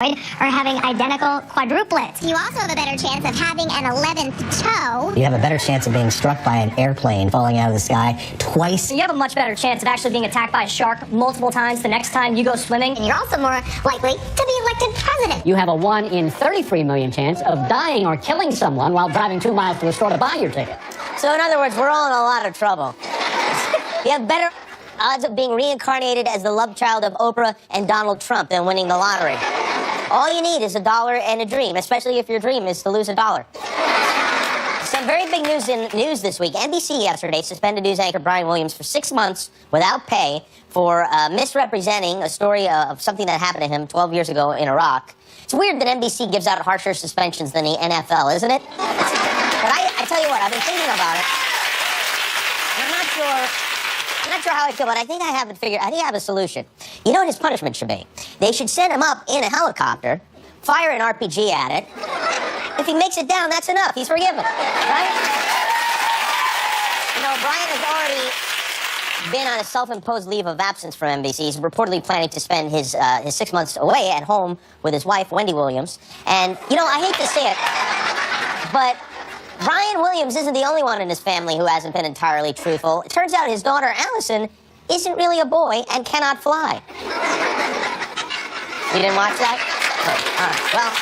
are having identical quadruplets. You also have a better chance of having an 11th toe. You have a better chance of being struck by an airplane falling out of the sky twice. You have a much better chance of actually being attacked by a shark multiple times the next time you go swimming. And you're also more likely to be elected president. You have a 1 in 33 million chance of dying or killing someone while driving 2 miles to a store to buy your ticket. So in other words, we're all in a lot of trouble. You have better odds of being reincarnated as the love child of Oprah and Donald Trump than winning the lottery. All you need is $1 and a dream, especially if your dream is to lose $1. Some very big news this week. NBC yesterday suspended news anchor Brian Williams for 6 months without pay for misrepresenting a story of something that happened to him 12 years ago in Iraq. It's weird that NBC gives out harsher suspensions than the NFL, isn't it? But I tell you what, I've been thinking about it. And I'm not sure how I feel, but I think I have it figured. I think I have a solution. You know what his punishment should be? They should send him up in a helicopter, fire an RPG at it. If he makes it down, that's enough. He's forgiven, right? You know, Brian has already been on a self-imposed leave of absence from NBC. He's reportedly planning to spend his 6 months away at home with his wife, Wendy Williams. And, you know, I hate to say it, but Brian Williams isn't the only one in his family who hasn't been entirely truthful. It turns out his daughter, Allison, isn't really a boy and cannot fly. You didn't watch that? Well,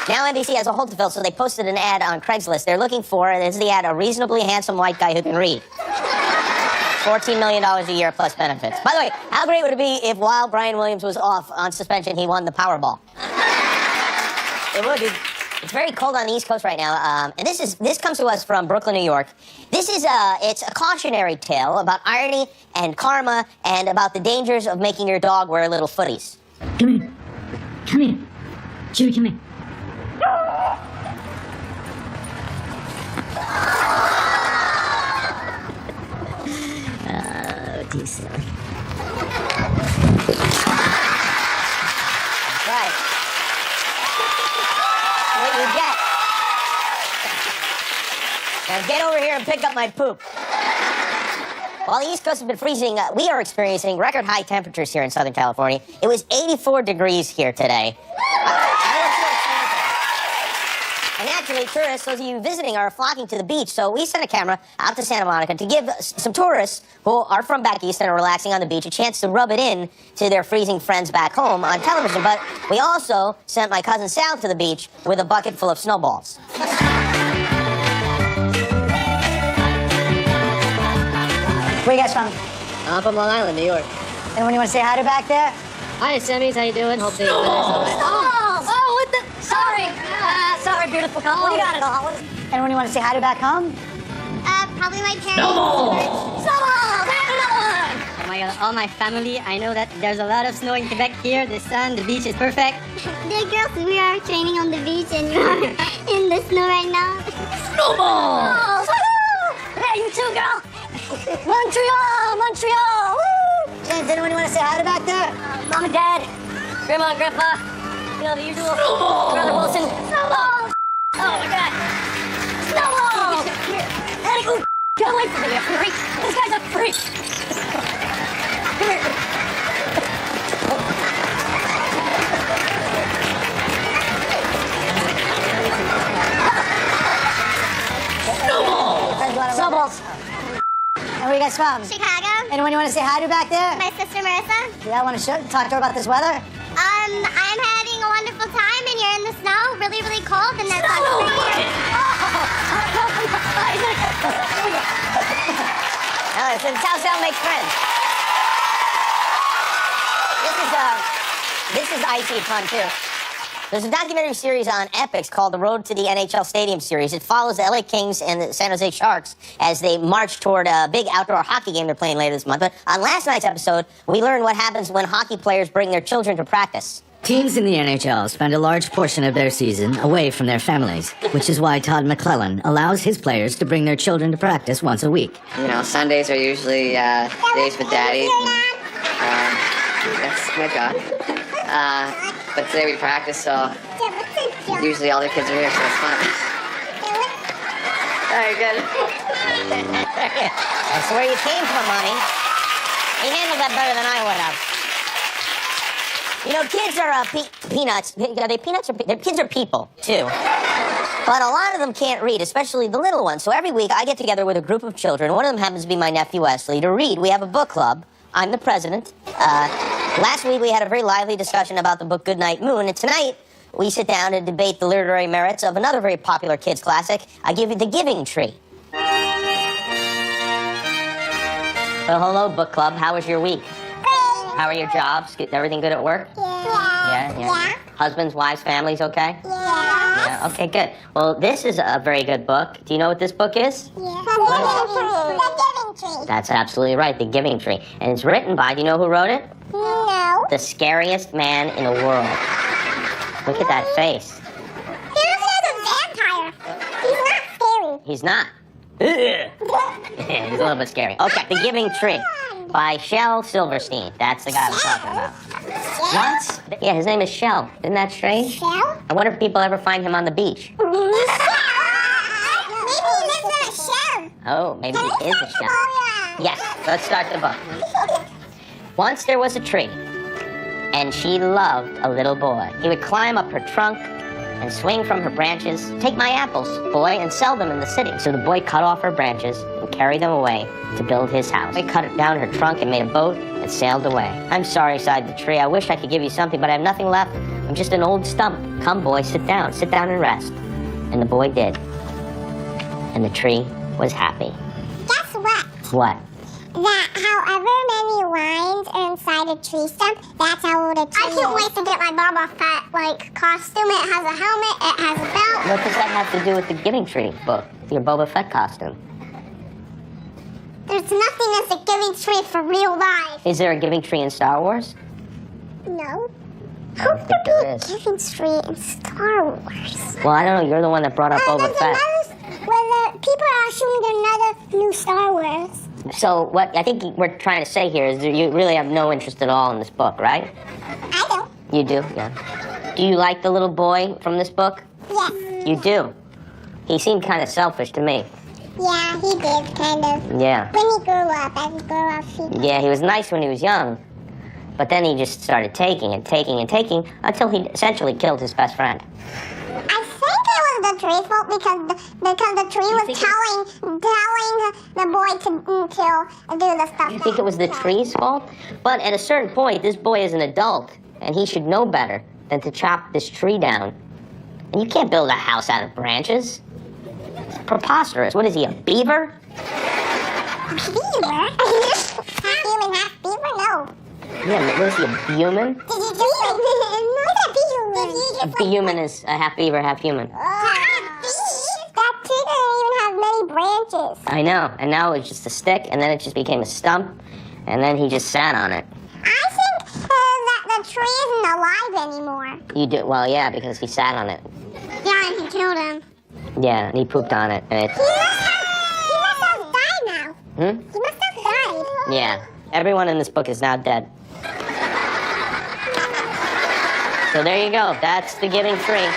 now NBC has a hole to fill, so they posted an ad on Craigslist. They're looking for, this is the ad, a reasonably handsome white guy who can read. $14 million a year plus benefits. By the way, how great would it be if while Brian Williams was off on suspension, he won the Powerball? It would be. It's very cold on the East Coast right now, and this comes to us from Brooklyn, New York. This is it's a cautionary tale about irony and karma and about the dangers of making your dog wear little footies. Come here. Come here. Chewie, come here. Oh, dear silly. That's right. What you get. Now get over here and pick up my poop. While the East Coast has been freezing, we are experiencing record high temperatures here in Southern California. It was 84 degrees here today. And naturally, tourists, those of you visiting, are flocking to the beach, so we sent a camera out to Santa Monica to give some tourists who are from back east and are relaxing on the beach a chance to rub it in to their freezing friends back home on television. But we also sent my cousin Sal to the beach with a bucket full of snowballs. Where you guys from? I'm from Long Island, New York. Anyone you want to say hi to back there? Hi, Semis. How you doing? Hope they Oh, what the? Sorry. Sorry, beautiful couple. You got it all. Anyone you want to say hi to back home? Probably my parents. All my family, I know that there's a lot of snow in Quebec here. The sun, the beach is perfect. The girls, we are training on the beach and we are in the snow right now. Snowballs! Hey, you too, girl! Montreal! Montreal! Woo! James, anyone you want to say hi to back there? Mom and Dad, Grandma and Grandpa, you know, the usual. Brother Wilson. Snowballs! Oh my God! Snowballs! Hey, ooh, get away from me, you freak! This guy's a freak! Come here. Snowballs! Snowballs! And where you guys from? Chicago. Anyone you want to say hi to back there? My sister Marissa. Yeah, I want to talk to her about this weather. I'm having a wonderful time and you're in the snow, really, really cold, and that's awesome. It's how Sal makes friends. This is icy fun, too. There's a documentary series on Epix called The Road to the NHL Stadium Series. It follows the LA Kings and the San Jose Sharks as they march toward a big outdoor hockey game they're playing later this month. But on last night's episode, we learned what happens when hockey players bring their children to practice. Teams in the NHL spend a large portion of their season away from their families, which is why Todd McClellan allows his players to bring their children to practice once a week. You know, Sundays are usually days with Daddy. That's my job. But today we practice, so usually all the kids are here, so it's fun. Very good. That's where you came from, honey. He handled that better than I would have. You know, kids are peanuts. Are they peanuts or kids are people, too. But a lot of them can't read, especially the little ones. So every week I get together with a group of children. One of them happens to be my nephew Wesley, to read. We have a book club. I'm the president. Last week we had a very lively discussion about the book Goodnight Moon. And tonight we sit down and debate the literary merits of another very popular kids classic. I give you The Giving Tree. Well, hello, book club. How was your week? How are your jobs? Everything good at work? Yeah. Husbands, wives, families okay? Yeah. Okay, good. Well, this is a very good book. Do you know what this book is? The Giving Tree. That's absolutely right, The Giving Tree. And it's written by, do you know who wrote it? No. The scariest man in the world. Look at that face. He looks like a vampire. He's not scary. He's not. He's a little bit scary. Okay, The Giving Tree by Shel Silverstein. That's the guy we're talking about. What? Yeah, his name is Shel. Isn't that strange? Shell? I wonder if people ever find him on the beach. Maybe he lives in a shell. Oh, maybe he is a shell. Oh, Yes, let's start the book. Once there was a tree, and she loved a little boy. He would climb up her trunk and swing from her branches. Take my apples, boy, and sell them in the city. So the boy cut off her branches and carried them away to build his house. He cut down her trunk and made a boat and sailed away. I'm sorry, sighed the tree. I wish I could give you something, but I have nothing left. I'm just an old stump. Come, boy, sit down. Sit down and rest. And the boy did. And the tree was happy. Guess what? What? That however many lines are inside a tree stump, that's how old a tree is. I can't wait to get my Boba Fett, costume. It has a helmet, it has a belt. What does that have to do with the Giving Tree book? Your Boba Fett costume? There's nothing as a Giving Tree for real life. Is there a Giving Tree in Star Wars? No. I How don't could think there be there a is. Giving Tree in Star Wars? Well, I don't know. You're the one that brought up Boba Fett. Well, the people are assuming another new Star Wars. So what I think we're trying to say here is that you really have no interest at all in this book, right? I don't. You do? Yeah. Do you like the little boy from this book? Yes. You do? He seemed kind of selfish to me. Yeah, he did, kind of. Yeah. When he grew up, as he grew up, he did. Yeah, he was nice when he was young. But then he just started taking until he essentially killed his best friend. I think it was the tree's fault because the tree was telling the boy to do the stuff. You think it was the tree's fault? But at a certain point, this boy is an adult, and he should know better than to chop this tree down. And you can't build a house out of branches. It's preposterous. What is he, a beaver? Beaver? Half human, half beaver? No. Yeah, what is he, a human? Did you just A human is a half beaver, half human. That tree doesn't even have many branches. I know, and now it's just a stick, and then it just became a stump, and then he just sat on it. I think that the tree isn't alive anymore. You do, well, yeah, because he sat on it. Yeah, and he killed him. Yeah, and he pooped on it, and it, He must have died now. He must have died. yeah. Everyone in this book is now dead. So there you go. That's The Giving Tree.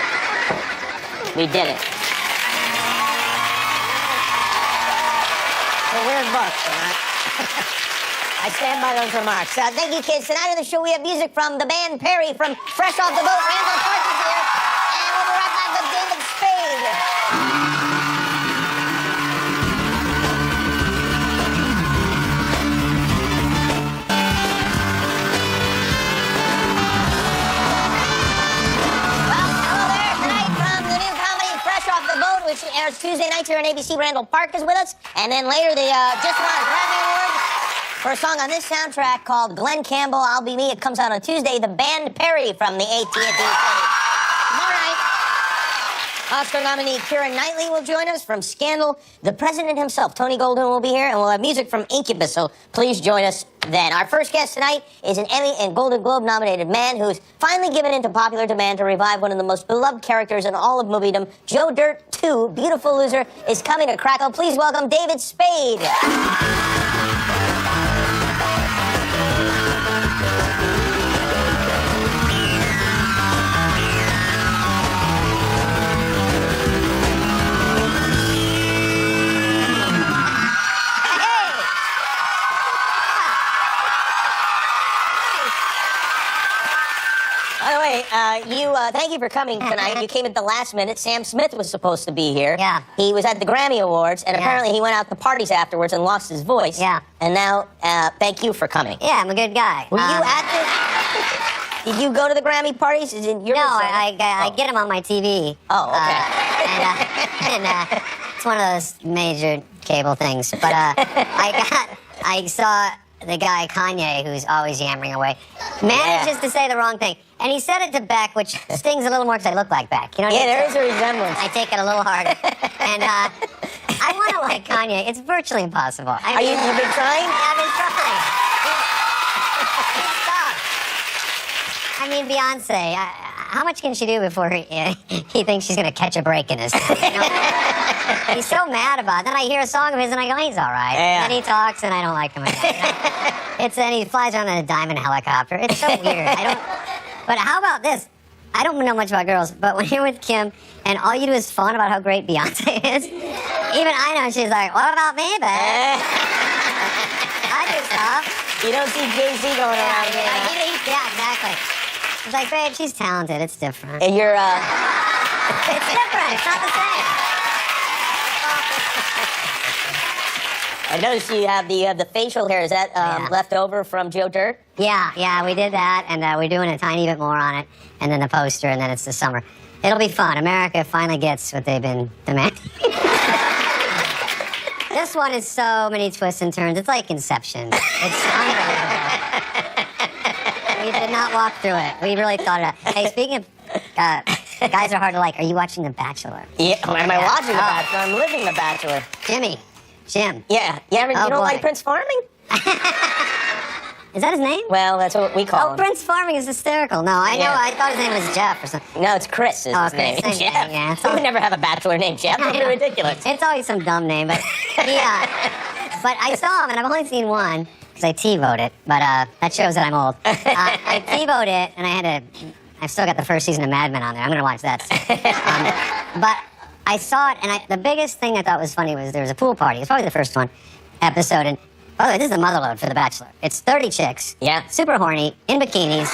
We did it. It's a weird book, I stand by those remarks. Thank you, kids. Tonight on the show, we have music from the band Perry from Fresh Off the Boat. Randall Park is here. And we'll be right back with David Spade. Which airs Tuesday nights here on ABC. Randall Park is with us. And then later, the Just Won Grammy Award for a song on this soundtrack called Glenn Campbell, I'll Be Me. It comes out on Tuesday. The band Perry from the AT&T. Tomorrow night, Oscar nominee Keira Knightley will join us from Scandal. The president himself, Tony Goldwyn, will be here. And we'll have music from Incubus. So please join us then. Our first guest tonight is an Emmy and Golden Globe nominated man who's finally given into popular demand to revive one of the most beloved characters in all of moviedom. Joe Dirt 2, Beautiful Loser, is coming to Crackle. Please welcome David Spade. Thank you for coming tonight. You came at the last minute. Sam Smith was supposed to be here. Yeah. He was at the Grammy Awards, and apparently he went out to parties afterwards and lost his voice. Yeah. And now, thank you for coming. Yeah, I'm a good guy. Were you at this? Did you go to the Grammy parties? I get him on my TV. Oh, okay. It's one of those major cable things. But I saw the guy Kanye, who's always yammering away, manages to say the wrong thing. And he said it to Beck, which stings a little more because I look like Beck. You know what I mean? There is a resemblance. I take it a little harder. And I want to like Kanye. It's virtually impossible. You've been trying? I've been trying. Stop. I mean, Beyonce, how much can she do before he thinks she's going to catch a break in his life, you know? He's so mad about it. Then I hear a song of his and I go, he's all right. Yeah. Then he talks and I don't like him again. Then he flies around in a diamond helicopter. It's so weird. But how about this? I don't know much about girls, but when you're with Kim and all you do is fawn about how great Beyonce is, even I know she's like, what about me, babe? I do stuff. You don't see Jay-Z going around here. Yeah, exactly. It's like, babe, she's talented. It's different. And you're, It's different. It's not the same. I noticed you have the facial hair. Is that left over from Joe Dirt? Yeah, we did that, and we're doing a tiny bit more on it, and then the poster, and then it's the summer. It'll be fun. America finally gets what they've been demanding. This one is so many twists and turns. It's like Inception. It's unbelievable. We did not walk through it. We really thought it out. Hey, speaking of guys are hard to like, are you watching The Bachelor? Yeah, am I watching The Bachelor? I'm living The Bachelor. Jim. Yeah. You don't like Prince Farming? Is that his name? Well, that's what we call him. Prince Farming is hysterical. No, I know. Yeah. I thought his name was Jeff or something. No, it's Chris is his name. Same Jeff. thing, yeah. You would never have a bachelor named Jeff. That would be ridiculous. It's always some dumb name, but yeah. But I saw him, and I've only seen one because I TiVoed it. But that shows that I'm old. I TiVoed it, and I've still got the first season of Mad Men on there. I'm gonna watch that. But I saw it, and the biggest thing I thought was funny was there was a pool party. It's probably the first episode, and by the way, this is the motherload for The Bachelor. It's 30 chicks. Yeah. Super horny, in bikinis.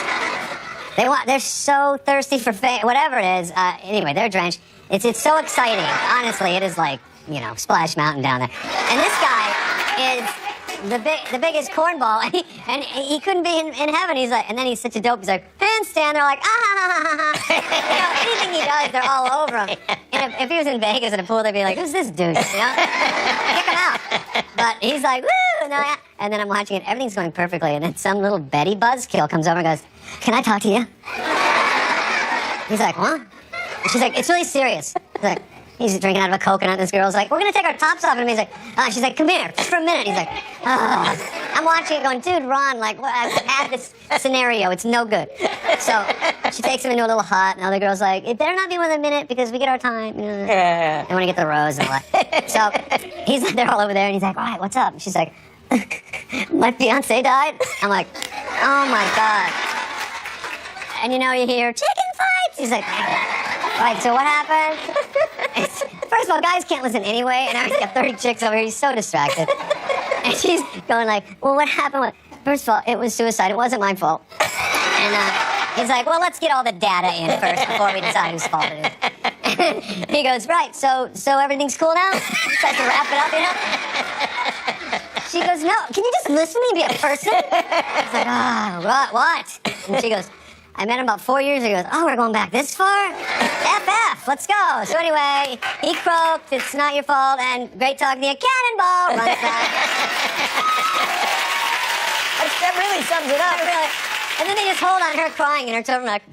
They're so thirsty for fame, whatever it is. Anyway, they're drenched. It's so exciting. Honestly, it is like, Splash Mountain down there. And this guy is the biggest cornball, and he couldn't be in heaven. He's like, and then he's such a dope. He's like, handstand. They're like, anything he does, they're all over him. And if he was in Vegas in a pool, they'd be like, who's this dude? Kick him out. But he's like, woo! And then I'm watching it. Everything's going perfectly. And then some little Betty buzzkill comes over and goes, can I talk to you? He's like, what? And she's like, it's really serious. He's drinking out of a coconut, and this girl's like, we're gonna take our tops off. And he's like, she's like, come here, just for a minute. He's like, I'm watching it going, dude, Ron, I've had this scenario, it's no good. So she takes him into a little hut, and the other girl's like, it better not be more than a minute because we get our time. I want to get the rose and all that. So they're all over there, and he's like, all right, what's up? And she's like, my fiance died. I'm like, oh my God. And you hear chicken fights. He's like, right, so what happened? First of all, guys can't listen anyway, and now he's got 30 chicks over here. He's so distracted. And she's going like, well, what happened? First of all, it was suicide. It wasn't my fault. And he's like, well, let's get all the data in first before we decide whose fault it is. And he goes, right, so everything's cool now? Tries to wrap it up, She goes, no, can you just listen to me be a person? He's like, what? And she goes, I met him about 4 years ago. He goes, we're going back this far? FF, let's go. So anyway, he croaked, it's not your fault, and great talking to you. Cannonball! Runs back. That really sums it up. Really. And then they just hold on her crying, and her children are like,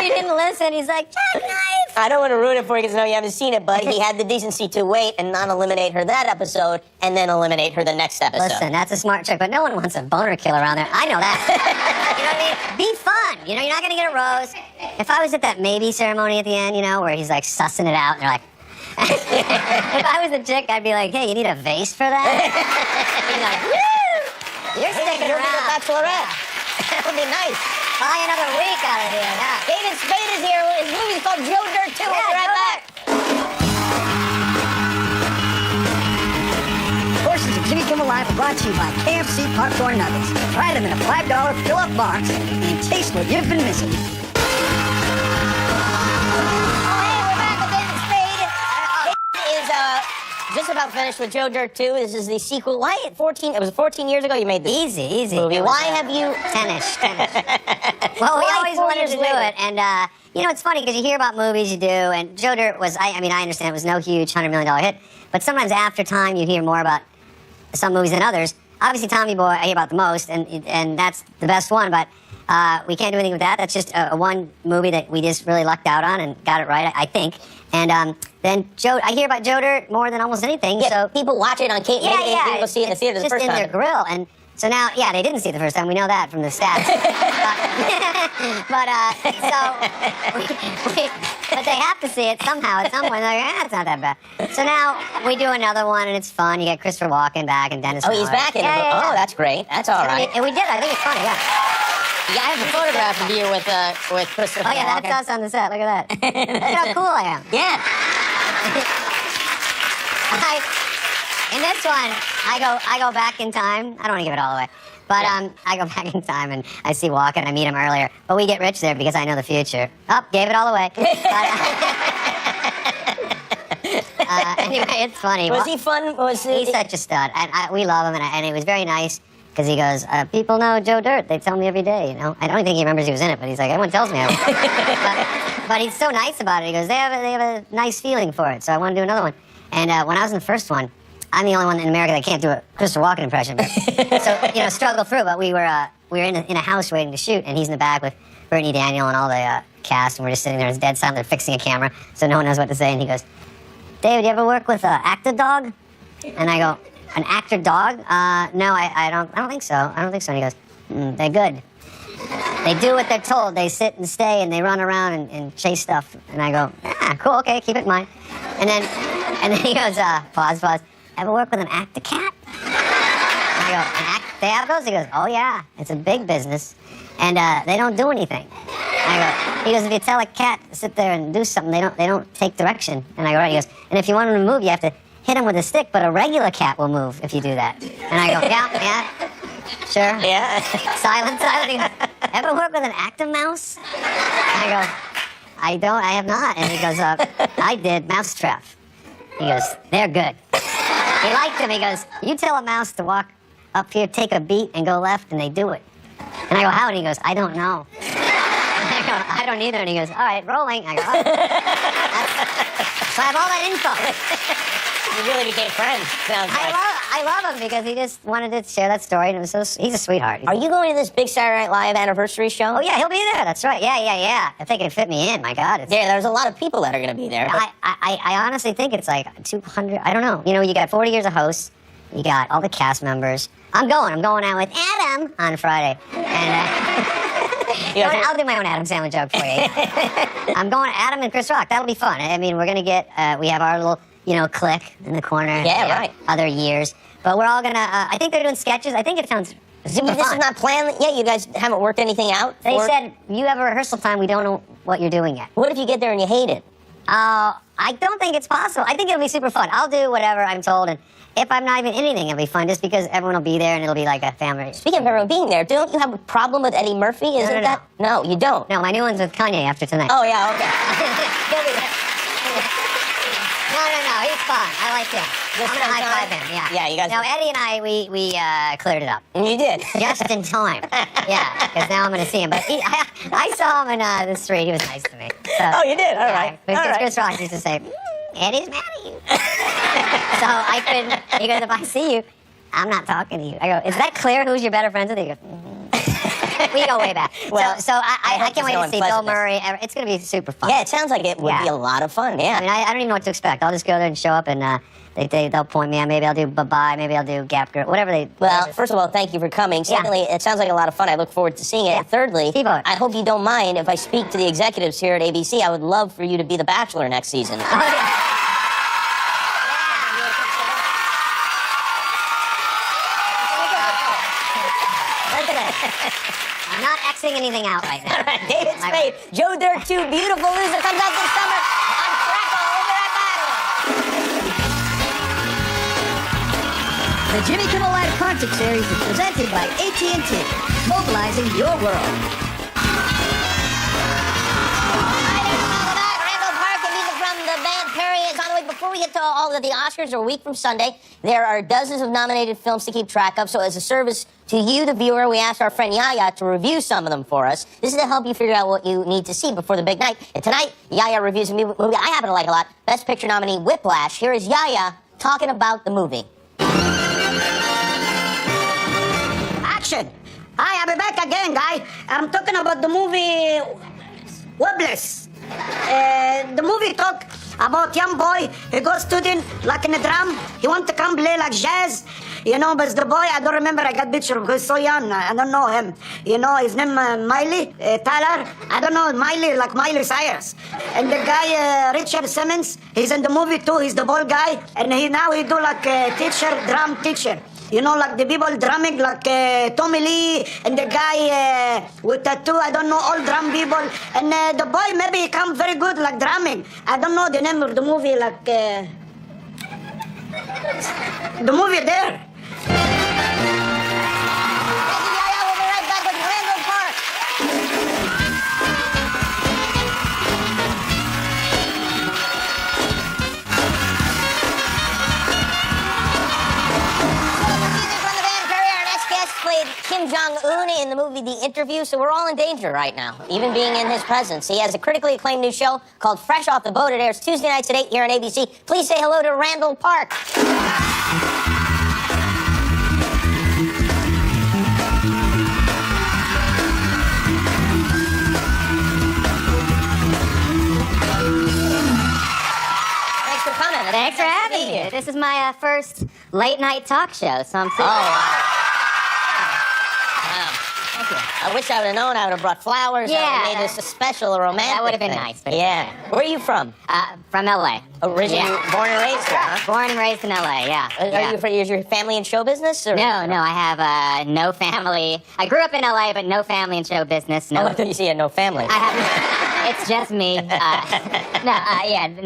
he didn't listen. He's like, jackknife! I don't want to ruin it for you because I know you haven't seen it, but he had the decency to wait and not eliminate her that episode and then eliminate her the next episode. Listen, that's a smart trick, but no one wants a boner kill around there. I know that. You know what I mean? Be fun. You're not going to get a rose. If I was at that maybe ceremony at the end, where he's like sussing it out, and they're like, if I was a chick, I'd be like, hey, you need a vase for that? He'd be like, woo! You're sticking around. The Bachelorette. That would be nice. Buy another week out of here. Yeah. David Spade is here. His movie's called Joe Dirt 2. We'll be right back. Portions of Jimmy Kimmel Live are brought to you by KFC Popcorn Nuggets. Try them in a $5 fill-up box and taste what you've been missing. just about finished with Joe Dirt 2. This is the sequel. Why 14? It was 14 years ago you made this Easy. movie. Why have you... 10-ish. Well, we Why always 4 wanted years to do later? it, and you know, it's funny because you hear about movies you do, and Joe Dirt was, I mean, I understand it was no huge $100 million hit, but sometimes after time you hear more about some movies than others. Obviously, Tommy Boy I hear about the most, and that's the best one, but we can't do anything with that. That's just a one movie that we just really lucked out on and got it right, I think. And then I hear about Joe Dirt more than almost anything. Yeah, so people watch it on cable. yeah, Maybe they didn't go see it in the theater the first just in time. their grill, and so now, yeah, they didn't see it the first time. We know that from the stats. But they have to see it somehow at some point. They're like, it's not that bad. So now we do another one, and it's fun. You get Christopher Walken back and Dennis. Oh, he's Miller. back in it. Yeah. Oh, that's great. That's all right. And we did. I think it's funny. Yeah. Yeah, I have a photograph of you with Christopher Oh yeah, Walken. that's us on the set. Look at that. Look how cool I am. Yeah. In this one, I go back in time. I don't want to give it all away, but I go back in time and I see Walken. I meet him earlier, but we get rich there because I know the future. Oh, gave it all away. But, anyway, it's funny. Was he fun? He's such a stud, and we love him, and it was very nice. Because he goes, people know Joe Dirt. They tell me every day, you know. I don't think he remembers he was in it, but he's like, everyone tells me. But he's so nice about it. He goes, they have a nice feeling for it, so I want to do another one. And when I was in the first one, I'm the only one in America that can't do a Christopher Walken impression. But, so, you know, struggle through. But we were in a house waiting to shoot, and he's in the back with Brittany Daniel and all the cast, and we're just sitting there. It's dead silent. They're fixing a camera, so no one knows what to say. And he goes, David, you ever work with an actor dog? And I go, an actor dog? No, I don't think so. I don't think so. And he goes, they're good. They do what they're told. They sit and stay, and they run around and chase stuff. And I go, cool, okay, keep it in mind. And then he goes, pause. Ever work with an actor cat? And I go, they have those? He goes, oh yeah, it's a big business, and they don't do anything. He goes, if you tell a cat to sit there and do something, they don't take direction. And I go, right. He goes, and if you want them to move, you have to hit him with a stick, but a regular cat will move if you do that. And I go, yeah, sure. Yeah. Silent. He goes, ever work with an actor mouse? And I go, I have not. And he goes, I did, Mousetrap. He goes, they're good. He liked him. He goes, you tell a mouse to walk up here, take a beat, and go left, and they do it. And I go, how? And he goes, I don't know. And I go, I don't either. And he goes, all right, rolling. I go, oh. So I have all that info. You really became friends, sounds like. I love him because he just wanted to share that story, and it was he's a sweetheart. Are you going to this big Saturday Night Live anniversary show? Oh, yeah, he'll be there. That's right. Yeah. If they can fit me in, my God. Yeah, there's a lot of people that are going to be there. I honestly think it's like 200. I don't know. You know, you got 40 years of hosts. You got all the cast members. I'm going out with Adam on Friday. And I'll do my own Adam Sandler joke for you. I'm going Adam and Chris Rock. That'll be fun. I mean, we're going to get, we have our little, clique in the corner. Yeah, right. Other years. But we're all going to, I think they're doing sketches. I think it sounds super fun. This is not planned yet? You guys haven't worked anything out? They said, you have a rehearsal time. We don't know what you're doing yet. What if you get there and you hate it? I don't think it's possible. I think it'll be super fun. I'll do whatever I'm told, and if I'm not even in anything, it'll be fun just because everyone will be there and it'll be like a family. Speaking of everyone being there, don't you have a problem with Eddie Murphy? Isn't that? No, you don't. No, my new one's with Kanye after tonight. Oh, yeah, okay. He'll be there. No, he's fun. I like him. I'm gonna high five him. Yeah. Yeah, you guys. Now Eddie and I, we cleared it up. You did. Just in time. Yeah, because now I'm gonna see him. But I saw him in the street. He was nice to me. So, oh, you did. All right. Because Chris Rock used to say, Eddie's mad at you. So I couldn't. He goes, if I see you, I'm not talking to you. I go, is that clear? Who's your better friends with? He goes, we go way back. Well, so I can't wait to see Bill Murray. It's going to be super fun. Yeah, it sounds like it would be a lot of fun. Yeah. I mean, I don't even know what to expect. I'll just go there and show up, and they'll point me out. Maybe I'll do bye-bye. Maybe I'll do Gap Girl. Whatever they. Well, first of all, thank you for coming. Secondly, it sounds like a lot of fun. I look forward to seeing it. Yeah. And thirdly, T-Bone. I hope you don't mind if I speak to the executives here at ABC. I would love for you to be the Bachelor next season. I'm not Xing anything out right now. All right, David Spade, Joe Dirt 2, Beautiful Loser, comes out this summer on Crackle. We'll be right back. The Jimmy Kimmel Live concert series is presented by AT&T, mobilizing your world. Randall Park and music from the band Perry is on the way. Before we we get to all of the Oscars are a week from Sunday. There are dozens of nominated films to keep track of. So as a service to you, the viewer, we asked our friend Yaya to review some of them for us. This is to help you figure out what you need to see before the big night. And tonight, Yaya reviews a movie I happen to like a lot. Best Picture nominee, Whiplash. Here is Yaya talking about the movie. Action! Hi, I'll be back again, guy. I'm talking about the movie Whiplash. The movie talk about young boy. He goes student like in a drum. He want to come play like jazz. You know, but the boy, I don't remember. I got picture of him. He's so young. I don't know him. You know, his name Miley Tyler. I don't know Miley like Miley Cyrus. And the guy Richard Simmons. He's in the movie too. He's the bald guy. And he do like a teacher, drum teacher. You know, like the people drumming, like Tommy Lee, and the guy with tattoo, I don't know, all drum people. And the boy maybe come very good, like drumming. I don't know the name of the movie, like... the movie there. We'll be right back with Randall Park. Played Kim Jong-un in the movie The Interview, so we're all in danger right now, even being in his presence. He has a critically acclaimed new show called Fresh Off the Boat. It airs Tuesday nights at 8 here on ABC. Please say hello to Randall Park. Thanks for coming. Thanks for having me. This is my first late night talk show, so I'm super... I wish I would have known. I would have brought flowers. Yeah. I would have made this a special, a romantic That would have been thing. nice. But Yeah. Where are you from? From LA. Originally Yeah. born and raised here, huh? Born and raised in LA, yeah. Is your family in show business? Or? No, I have no family. I grew up in LA, but no family in show business. No, Oh, I thought you said you had no family. I have. It's just me.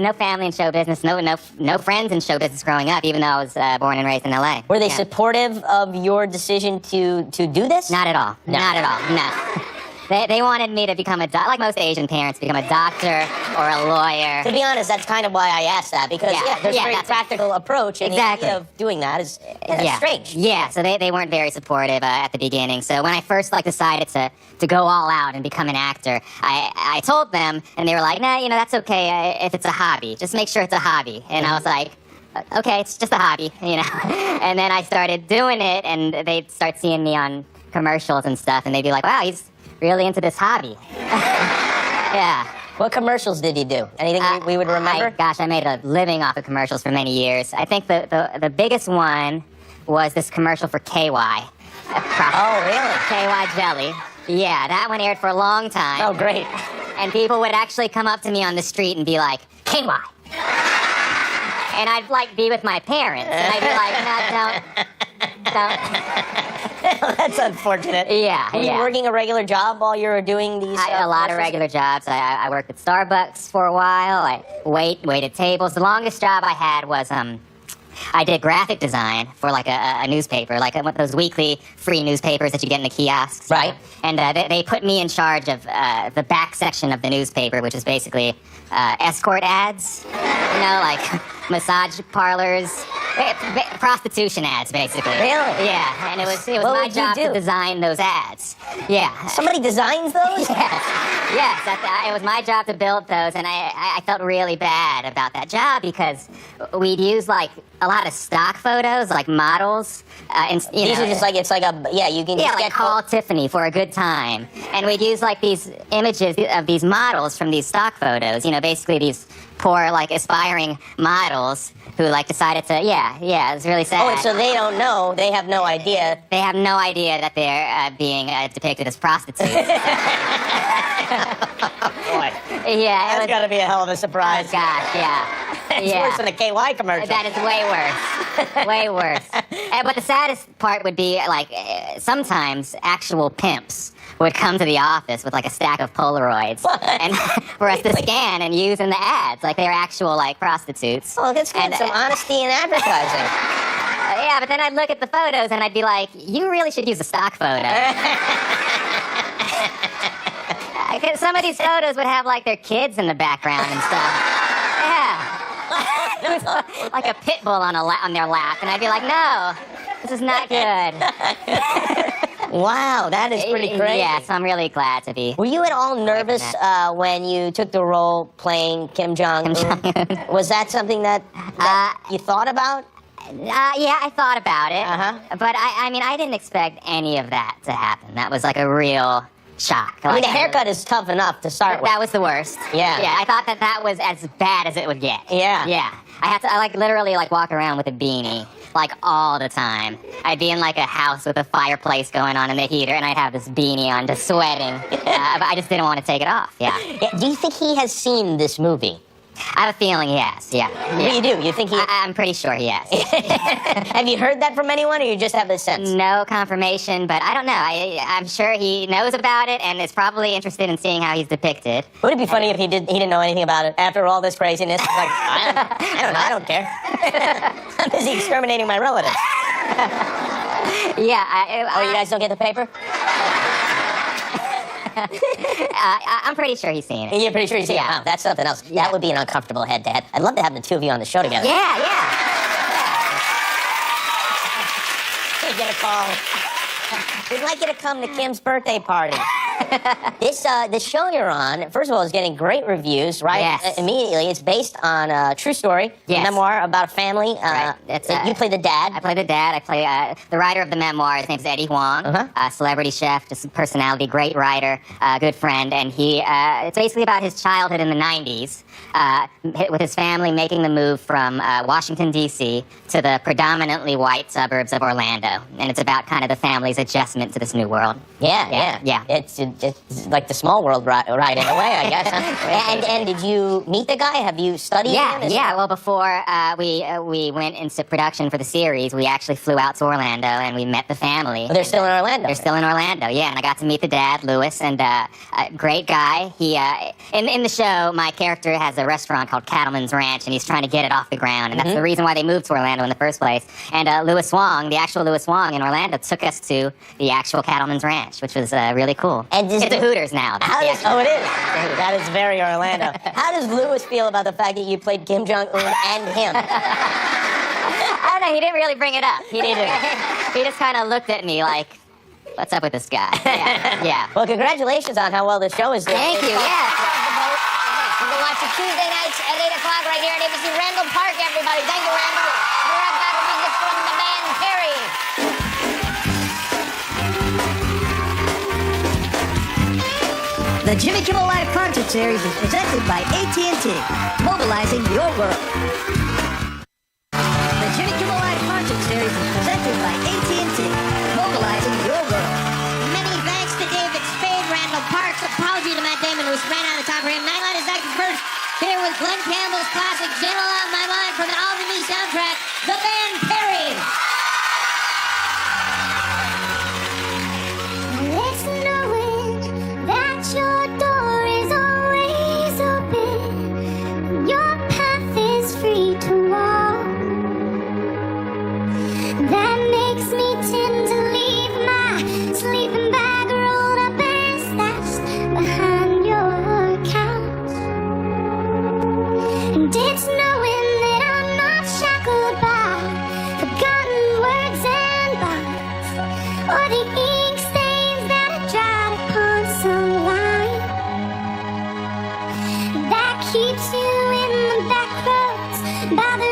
No family in show business. No friends in show business growing up, even though I was born and raised in LA. Were they Yeah. supportive of your decision to do this? Not at all. No. Not at all. No. They wanted me to become like most Asian parents, become a doctor or a lawyer. To be honest, that's kind of why I asked that, because there's a very practical approach, and Exactly. the idea of doing that is strange. Yeah, so they weren't very supportive at the beginning. So when I first decided to go all out and become an actor, I told them, and they were like, nah, that's okay if it's a hobby. Just make sure it's a hobby. And I was like, okay, it's just a hobby, And then I started doing it, and they'd start seeing me on commercials and stuff, and they'd be like, wow, he's really into this hobby. Yeah. What commercials did you do? Anything we would remember? I made a living off of commercials for many years. I think the biggest one was this commercial for KY. Oh, really? KY jelly. Yeah, that one aired for a long time. Oh, great. And people would actually come up to me on the street and be like, KY. And I'd be with my parents, and I'd be like, no, don't. That's unfortunate. Yeah, Were you working a regular job while you were doing these? A lot of regular jobs. I worked at Starbucks for a while. I waited tables. The longest job I had was I did graphic design for a newspaper, those weekly free newspapers that you get in the kiosks. Right. And they put me in charge of the back section of the newspaper, which is basically escort ads, massage parlors, prostitution ads, basically. Really? Yeah. And it was What my would you job do? to design those ads. Yeah. Somebody designs those? Yes, it was my job to build those, and I felt really bad about that job because we'd use a lot of stock photos, like models. These are just you can just like call Tiffany for a good time, and we'd use these images of these models from these stock photos. Basically these poor aspiring models who decided to it was really sad. Oh, and so they don't know. They have no idea. They have no idea that they're being depicted as prostitutes. Boy. Yeah, That's got to be a hell of a surprise. Oh, gosh, yeah. It's worse than a KY commercial. That is way worse. Way worse. But the saddest part would be, sometimes actual pimps would come to the office with, a stack of Polaroids and for us to scan and use in the ads. They're actual, prostitutes. Oh, that's good. Some honesty in advertising. Yeah, but then I'd look at the photos and I'd be like, you really should use a stock photo. Some of these photos would have, their kids in the background and stuff. Yeah. like a pit bull on their lap, and I'd be like, no, this is not good. Wow, that is pretty crazy. Yeah, so I'm really glad to be. Were you at all nervous when you took the role playing Kim Jong-un? Was that something that you thought about? Yeah, I thought about it. Uh-huh. But I mean, I didn't expect any of that to happen. That was like a real shock. I mean, the haircut is tough enough to start with. That was the worst. Yeah. Yeah, I thought that was as bad as it would get. Yeah. Yeah. I like literally like walk around with a beanie like all the time. I'd be in like a house with a fireplace going on in the heater, and I'd have this beanie on, just sweating. But I just didn't want to take it off. Yeah. Do you think he has seen this movie? I have a feeling he has. Yeah. You do? You think he? I'm pretty sure he has. Have you heard that from anyone, or you just have this sense? No confirmation, but I don't know. I'm sure he knows about it and is probably interested in seeing how he's depicted. Would it be funny if he didn't know anything about it after all this craziness? Like, I don't know. I don't care. I'm busy exterminating my relatives. Yeah. You guys don't get the paper? I'm pretty sure he's seen it. You're pretty sure he's seen it? Yeah. Wow, that's something else. Yeah. That would be an uncomfortable head-to-head. I'd love to have the two of you on the show together. Yeah. Get a call. We'd like you to come to Kim's birthday party. This show you're on, first of all, is getting great reviews, right? Yes. Immediately. It's based on a true story, a memoir about a family. Right. You play the dad. I play the dad. I play the writer of the memoir. His name's Eddie Huang, celebrity chef, just a personality, great writer, good friend. And it's basically about his childhood in the 90s with his family making the move from Washington, D.C. to the predominantly white suburbs of Orlando. And it's about kind of the family's adjustment to this new world. Yeah. It's like the Small World ride in a way, I guess. Huh? And did you meet the guy? Have you studied him? Yeah. Well, before we went into production for the series, we actually flew out to Orlando and we met the family. Oh, they're still in Orlando? They're still in Orlando, yeah. And I got to meet the dad, Louis, and a great guy. He in the show, my character has a restaurant called Cattleman's Ranch, and he's trying to get it off the ground. And that's the reason why they moved to Orlando in the first place. And Louis Wong, the actual Louis Wong in Orlando, took us to the actual Cattleman's Ranch, which was really cool. And it's a Hooters now. It is? That is very Orlando. How does Louis feel about the fact that you played Kim Jong-un and him? I don't know, he didn't really bring it up. He just kind of looked at me like, what's up with this guy? Yeah. Well, congratulations on how well the show is doing. Thank you, yeah. You can watch it Tuesday nights at 8 o'clock right here on ABC Randall Park, everybody. Thank you, Randall. We're right back with music from the band Perry. The Jimmy Kimmel Live Concert Series is presented by AT&T, mobilizing your world. The Jimmy Kimmel Live Concert Series is presented by AT&T, mobilizing your world. Many thanks to David Spade, Randall Parks. Apology to Matt Damon, who ran out of time for him. 9 Line seconds first. Here was Glenn Campbell's classic "Gentle on My Mind" from the All to Me soundtrack, the band Perry. It's knowing that your door is always open, your path is free to walk. That makes me tend to leave my sleeping bag rolled up and stashed behind your couch. And it's knowing that I'm not shackled by forgotten words and bonds, or the ink stains that are dried upon some line. That keeps you in the back roads by the